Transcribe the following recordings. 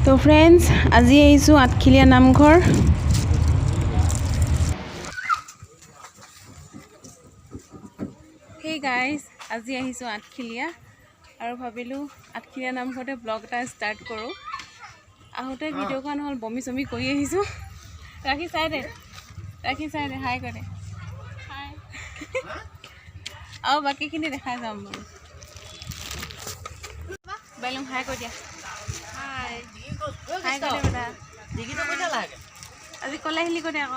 তো ফ্ৰেণ্ডছ, আজি আহিছোঁ আঠখিলীয়া নামঘৰ। হেই গাইজ, আজি আহিছোঁ আঠখিলীয়া আৰু ভাবিলোঁ আঠখিলীয়া নামঘৰতে ব্লগ এটা ষ্টাৰ্ট কৰোঁ। আহোঁতে ভিডিঅ'খন হ'ল বমি চমি কৰি আহিছোঁ। ৰাখি চাই দে হাই কৰে হাই আৰু বাকীখিনি দেখাই যাম বাৰু। বাইলুং হাই কৰি দিয়া। হাই কৰে বেটা। আজি ক'লে আহিলি কৰি আকৌ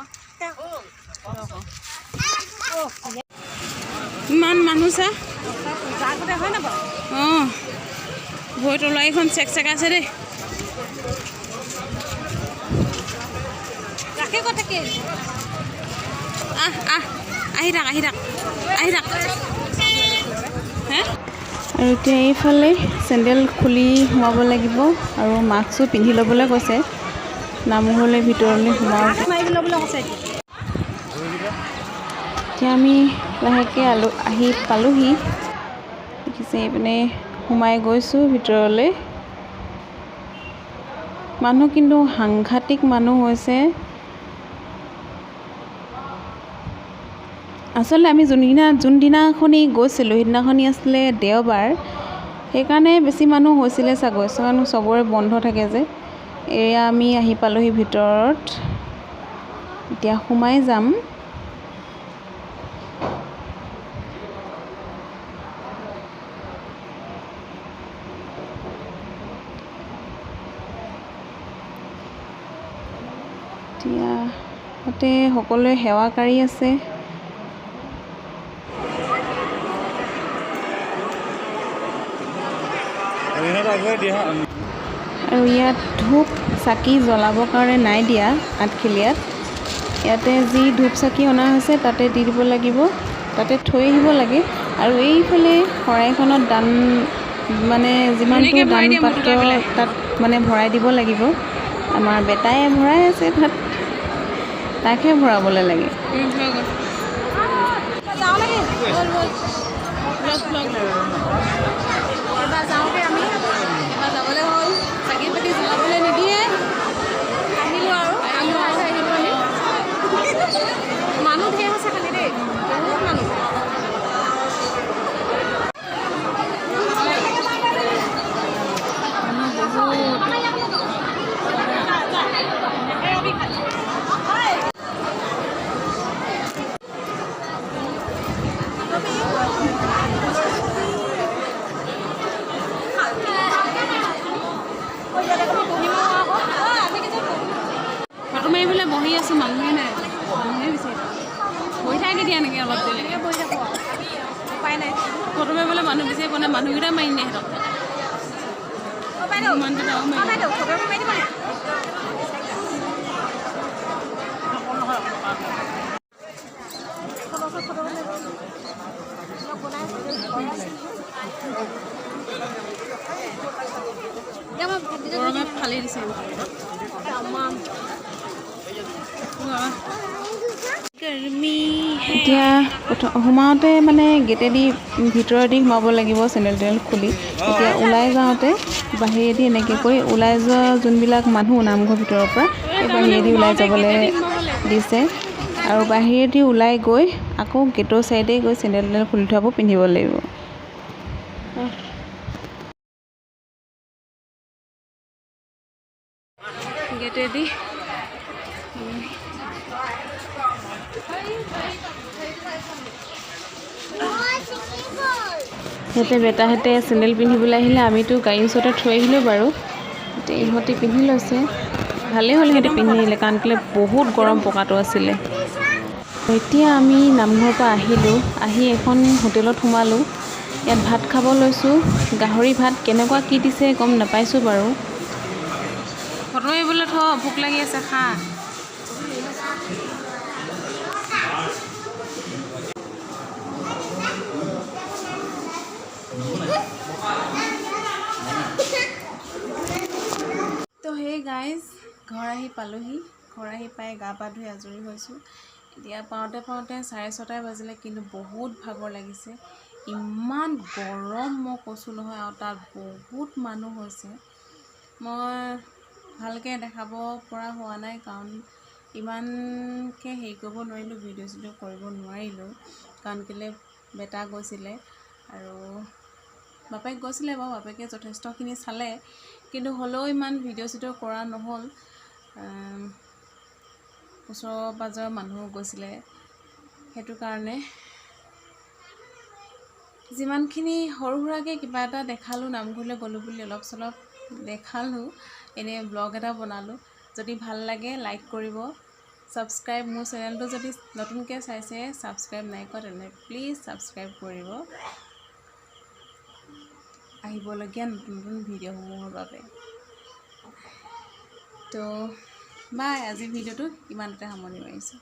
ইমান মানুহ চা হয় না বাৰু? অঁ, ভৰি তলুৱাইখন চেক চেকাইছে দেই। ৰাখি ক'ত থাকি আহি থাক হে। আৰু এতিয়া এইফালে চেণ্ডেল খুলি সোমাব লাগিব আৰু মাস্কো পিন্ধি ল'বলৈ কৈছে নামঘৰলৈ ভিতৰলৈ সোমাওঁতে। এতিয়া আমি লাহেকৈ আহি পালোহি। দেখিছে এইপিনে সোমাই গৈছোঁ ভিতৰলৈ। মানুহ কিন্তু সাংঘাতিক মানুহ হৈছে। আচলতে আমি যোনদিনাখনি গৈছিলোঁ সেইদিনাখনি আছিলে দেওবাৰ, সেইকাৰণে বেছি মানুহ হৈছিলে চাগৈ, কাৰণ চবৰে বন্ধ থাকে যে। এয়া আমি আহি পালোহি ভিতৰত, এতিয়া সোমাই যাম। এতিয়া তাতে সকলোৱে সেৱাকাৰী আছে। আৰু ইয়াত ধূপ চাকি জ্বলাবৰ কাৰণে নাই দিয়া আঠখিলীয়াত। ইয়াতে যি ধূপ চাকি অনা হৈছে তাতে দি দিব লাগিব, তাতে থৈ আহিব লাগে। আৰু এইফালে শৰাইখনত দান মানে যিমানটো দান পাত্ৰ তাত মানে ভৰাই দিব লাগিব। আমাৰ বেটাই ভৰাই আছে তাত, তাকহে ভৰাবলৈ লাগে। এবাৰ যাওঁগৈ আমি, এবাৰ যাবলৈ হ'ল। চাকি পাতি জ্বলাবলৈ নিদিয়ে, আহিলোঁ আৰু মানুহ ধেৰ হৈছে খালি দেই, বহুত মানুহ। ফটো মাৰিবলৈ বহি আছোঁ, মানুহে নাই, মানুহে বিচাৰি বহি থাকে দিয়া নেকি অলপ দেৰিলৈকে বহি থাকোঁ আৰু উপায় নাই। ফটো মাৰিবলৈ মানুহ বিচাৰি পোৱা নাই, মানুহকেইটা মাৰি নিয়ে সিহঁতক। গৰমত ফালি দিছে এতিয়া সোমাওঁতে মানে গেটেদি ভিতৰেদি সোমাব লাগিব চেণ্ডেল টেণ্ডেল খুলি। এতিয়া ওলাই যাওঁতে বাহিৰেদি এনেকৈ কৰি ওলাই যোৱা যোনবিলাক মানুহ নামঘৰ ভিতৰৰ পৰা এই বাহিৰেদি ওলাই যাবলৈ দিছে। আৰু বাহিৰেদি ওলাই গৈ আকৌ গেটৰ চাইডে গৈ চেণ্ডেল টেণ্ডেল খুলি থোৱাবোৰ পিন্ধিব লাগিব। গেটেদি সিহঁতে বেটাহঁতে চেণ্ডেল পিন্ধিবলৈ আহিলে, আমিতো গাড়ীৰ ওচৰতে থৈ আহিলোঁ বাৰু। এতিয়া ইহঁতে পিন্ধি লৈছে, ভালেই হ'ল সিহঁতে পিন্ধি আহিলে, কাৰণ কেলৈ বহুত গৰম পকাটো আছিলে। এতিয়া আমি নামঘৰৰ পৰা আহিলোঁ, আহি এখন হোটেলত সোমালোঁ। ইয়াত ভাত খাব লৈছোঁ, গাহৰি ভাত। কেনেকুৱা কি দিছে গম নাপাইছোঁ বাৰু। ফটো মাৰিবলৈ ভোক লাগি আছে, খা। তো সেই গাইজ, ঘৰ আহি পালোহি। ঘৰ আহি পাই গা পা ধুই আজৰি হৈছোঁ। এতিয়া পাওঁতে 6:30 বাজিলে, কিন্তু বহুত ভাগৰ লাগিছে। ইমান গৰম মই কৈছোঁ নহয়, আৰু তাত বহুত মানুহ হৈছে। মই ভালকৈ দেখাব পৰা হোৱা নাই, কাৰণ ইমানকৈ হেৰি কৰিব নোৱাৰিলোঁ, ভিডিঅ' চিডিঅ' কৰিব নোৱাৰিলোঁ, কাৰণ কেলৈ বেটা গৈছিলে আৰু বাপেক গৈছিলে বাৰু, বাপেকে যথেষ্টখিনি চালে, কিন্তু হ'লেও ইমান ভিডিঅ' চিডিঅ' কৰা নহ'ল। ওচৰৰ পাজৰৰ মানুহ গৈছিলে, সেইটো কাৰণে যিমানখিনি সৰু সুৰাকৈ কিবা এটা দেখালোঁ, নামঘৰলৈ গ'লোঁ বুলি অলপ চলপ দেখালোঁ, এনেই ব্লগ এটা বনালোঁ। যদি ভাল লাগে লাইক কৰিব, ছাবস্ক্ৰাইব, মোৰ চেনেলটো যদি নতুনকৈ চাইছে ছাবস্ক্ৰাইব নাই কৰা তেনে প্লিজ ছাবস্ক্ৰাইব কৰিব, আহিবলগীয়া নতুন নতুন ভিডিঅ'সমূহৰ বাবে। তো বাই, আজি ভিডিঅ'টো ইমানতে সামৰণি মাৰিছোঁ।